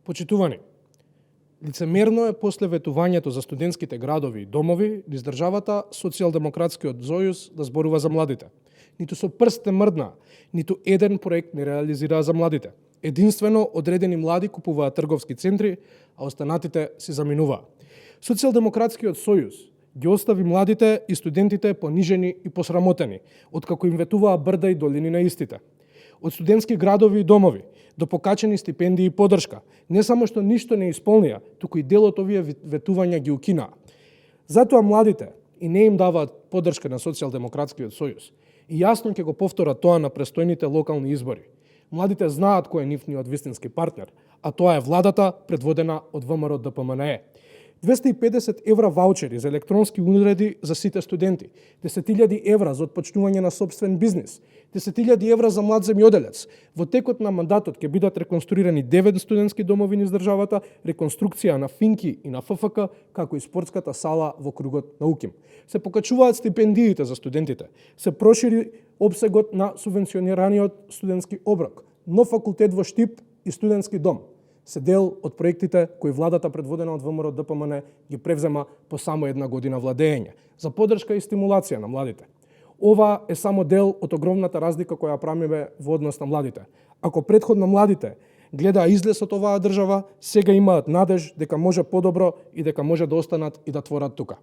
Почитувани, лицемерно е после ветувањето за студентските градови и домови низ државата Социјалдемократскиот сојуз да зборува за младите. Ниту со прст не мрдна, ниту еден проект не реализираа за младите. Единствено одредени млади купуваат трговски центри, а останатите си заминуваа. Социјалдемократскиот сојуз ги остави младите и студентите понижени и посрамотени, откако им ветуваа брда и долини на истите. Од студентски градови и домови до покачени стипендии и подршка, не само што ништо не исполнија, туку и дел од овие ветувања ги укинаа. Затоа младите и не им даваат подршка на Социјалдемократскиот сојуз. И јасно ќе го повторат тоа на престојните локални избори. Младите знаат кој е нивниот вистински партнер, а тоа е владата предводена од ВМРО ДПМНЕ. 250 евра ваучери за електронски уреди за сите студенти, 10.000 евра за отпочнување на собствен бизнис, 10.000 евра за млад земјоделец. Во текот на мандатот ќе бидат реконструирани 9 студентски домови низ државата, реконструкција на Финки и на ФФК, како и спортската сала во кругот на УКИМ. Се покачуваат стипендиите за студентите, се прошири опсегот на субвенционираниот студентски оброк, нов факултет во Штип и студентски дом се дел од проектите кои владата предводена од ВМРО ДПМН ги превзема по само една година владење за поддршка и стимулација на младите. Ова е само дел од огромната разлика која правиме во однос на младите. Ако претходно младите гледаа излез од оваа држава, сега имаат надеж дека може подобро и дека може да останат и да творат тука.